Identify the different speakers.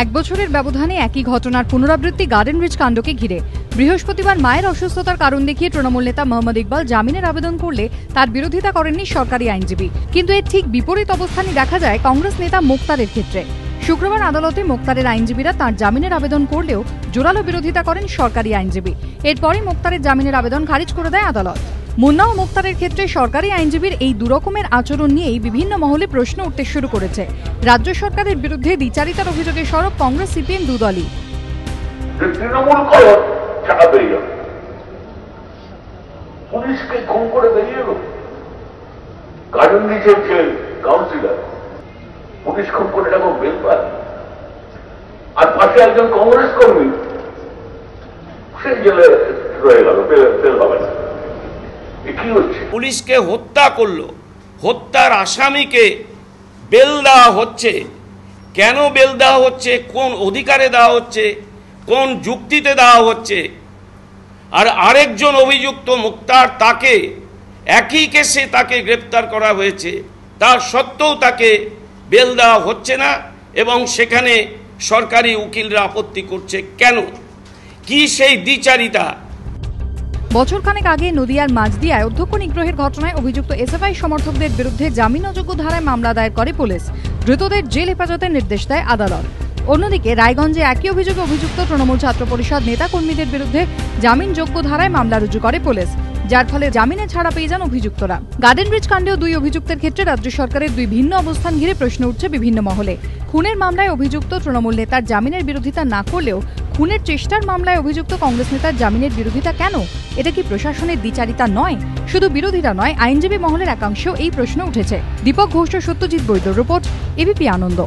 Speaker 1: এক বছরের ব্যবধানে একই ঘটনার পুনরাবৃত্তি গার্ডেন রিচ কাণ্ডকে ঘিরে বৃহস্পতিবার মায়ের অসুস্থতার কারণ দেখিয়ে তৃণমূল নেতা মোহাম্মদ ইকবাল জামিনের আবেদন করলে তার বিরোধিতা করেননি সরকারি আইনজীবী। কিন্তু এর ঠিক বিপরীত অবস্থানই দেখা যায় কংগ্রেস নেতা মুক্তারের ক্ষেত্রে। শুক্রবার আদালতে মুক্তারের আইনজীবীরা তাঁর জামিনের আবেদন করলেও জোরালো বিরোধিতা করেন সরকারি আইনজীবী। এরপরই মুক্তারের জামিনের আবেদন খারিজ করে দেয় আদালত। মুন্না ও মুক্তারের ক্ষেত্রে সরকারি আইনজীবীর এই দুরকমের আচরণ নিয়েই বিভিন্ন মহলে প্রশ্ন উঠতে শুরু করেছে। রাজ্য সরকারের বিরুদ্ধে দ্বিচারিতার অভিযোগে সরব কংগ্রেস সিপিএম দুদলই।
Speaker 2: পুলিশকে খুন করে বেরিয়ে এলো গার্ডেন রিচের যে কাউন্সিলর, পুলিশ খুন করে এটা বেল পায়, আর পাশে একজন কংগ্রেস কর্মী সেই জেলে রয়ে গেল, বেল হবে না। কি হচ্ছে?
Speaker 3: পুলিশকে হত্যা করলো, হত্যার আসামিকে বেল দেওয়া হচ্ছে। কেন বেল দেওয়া হচ্ছে, কোন অধিকারে দেওয়া হচ্ছে, কোন যুক্তিতে দেওয়া হচ্ছে? আর আরেকজন অভিযুক্ত মুক্তার, তাকে একই কেসে তাকে গ্রেপ্তার করা হয়েছে, তার সত্ত্বেও তাকে বেল দেওয়া হচ্ছে না এবং সেখানে সরকারি উকিলরা আপত্তি করছে। কেন? কি সেই দ্বিচারিতা?
Speaker 1: বছরখানেক আগে নদিয়ার মাঝদিয়ায় অধ্যক্ষ নিগ্রহের ঘটনায় অভিযুক্ত এসএফআই সমর্থকদের বিরুদ্ধে জামিন অযোগ্য ধারায় মামলা দায়ের করে পুলিশ। ধৃতদের জেল হেফাজতের নির্দেশ দেয় আদালত। অন্যদিকে রায়গঞ্জে একই অভিযোগে অভিযুক্ত তৃণমূল ছাত্র পরিষদ নেতা কর্মীদের বিরুদ্ধে জামিনযোগ্য ধারায় মামলা রুজু করে পুলিশ, যার ফলে জামিনে ছাড়া পেয়ে যান অভিযুক্তরা। গার্ডেন রিচ কাণ্ডেও দুই অভিযুক্তের ক্ষেত্রে রাজ্য সরকারের দুই ভিন্ন অবস্থান ঘিরে প্রশ্ন উঠছে বিভিন্ন মহলে। খুনের মামলায় অভিযুক্ত তৃণমূল নেতার জামিনের বিরোধিতা না করলেও খুনের চেষ্টার মামলায় অভিযুক্ত কংগ্রেস নেতার জামিনের বিরোধিতা কেন? এটা কি প্রশাসনের দ্বিচারিতা নয়? শুধু বিরোধিতা নয়, আইনজীবী মহলের একাংশেও এই প্রশ্ন উঠেছে। দীপক ঘোষ ও সত্যজিৎ বৈদ্যর রিপোর্ট, এবিপি আনন্দ।